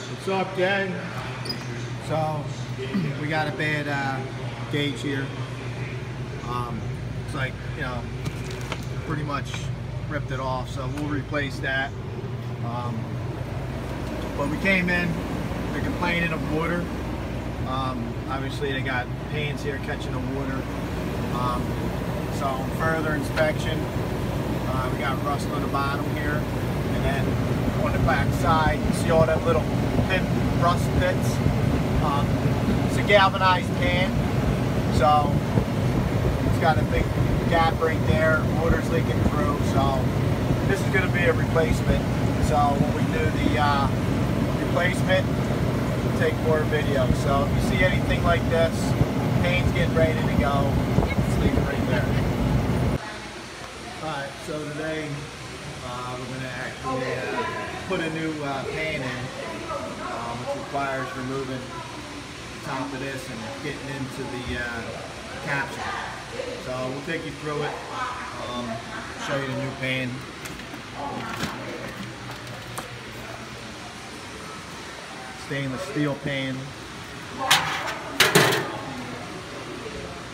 What's up, gang? So we got a bad gauge here. It's like, you know, pretty much ripped it off, so we'll replace that. But we came in, they're complaining of water. Obviously they got pains here catching the water. So further inspection, we got rust on the bottom here, and then on the back side, you see all that little rust pits. It's a galvanized pan, so it's got a big gap right there. Water's leaking through, so this is going to be a replacement. So when we do the replacement, we'll take more video. So if you see anything like this, pan's getting ready to go. Just leave it right there. Alright, so today we're going to actually put a new pan in, which requires removing the top of this and getting into the capsule. So we'll take you through it, show you the new pan. Stainless steel pan.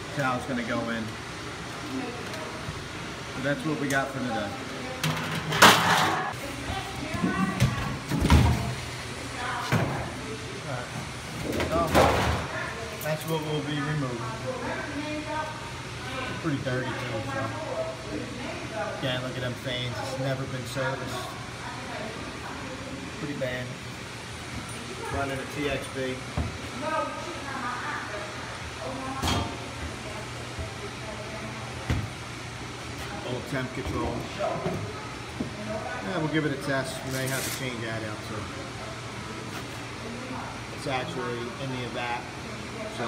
That's how it's going to go in. So that's what we got for today. That's what will be removed. Pretty dirty too, so. Again, look at them fans. It's never been serviced. Pretty bad. Running a TXB. Old temp control. Yeah, we'll give it a test. We may have to change that out too. It's actually in the vat, so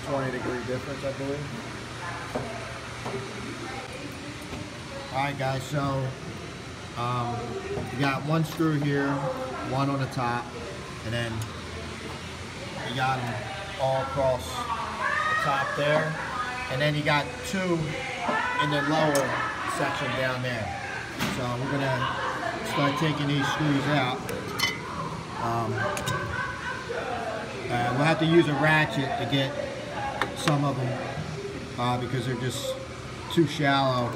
20-degree difference, I believe. Alright guys, so you got one screw here, one on the top, and then you got them all across the top there, and then you got two in the lower section down there. So we're gonna start taking these screws out. We'll have to use a ratchet to get some of them because they're just too shallow.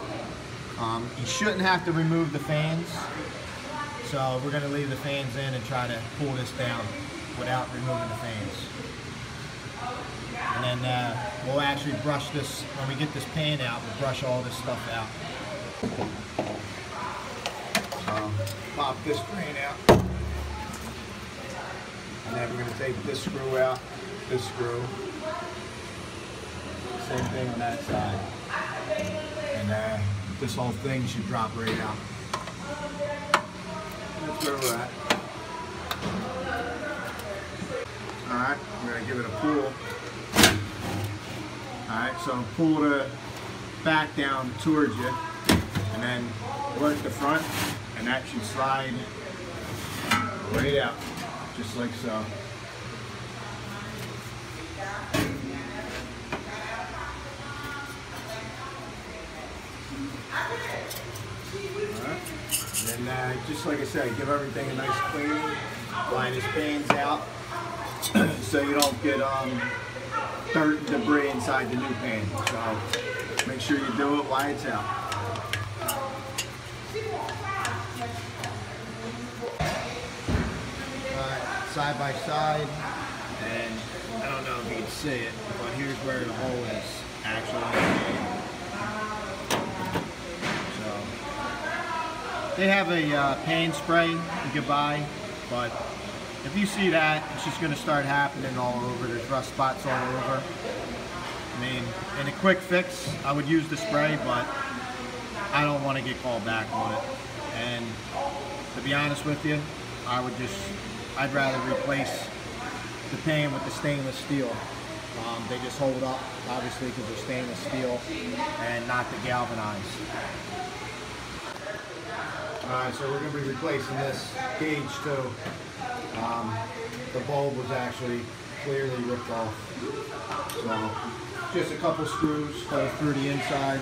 You shouldn't have to remove the fans, so we're going to leave the fans in and try to pull this down without removing the fans. And then we'll actually brush this, when we get this pan out, we'll brush all this stuff out. Pop this drain out. And then we're going to take this screw out, this screw. Same thing on that side. And this whole thing should drop right out. That's where we're at. Alright, we're going to give it a pull. Alright, so pull the back down towards you, and then work the front, and that should slide right out, just like so. And then, just like I said, give everything a nice clean. Line his pans out so you don't get dirt and debris inside the new pan. So make sure you do it while it's out. Side by side, and I don't know if you can see it, but here's where the hole is actually. They have a pan spray you can buy, but if you see that, it's just going to start happening all over. There's rust spots all over. I mean, in a quick fix, I would use the spray, but I don't want to get called back on it. And to be honest with you, I'd rather replace the pan with the stainless steel. They just hold up, obviously, because they're stainless steel and not the galvanized. Alright, so we're going to be replacing this gauge too. The bulb was actually clearly ripped off. So just a couple screws go through the inside.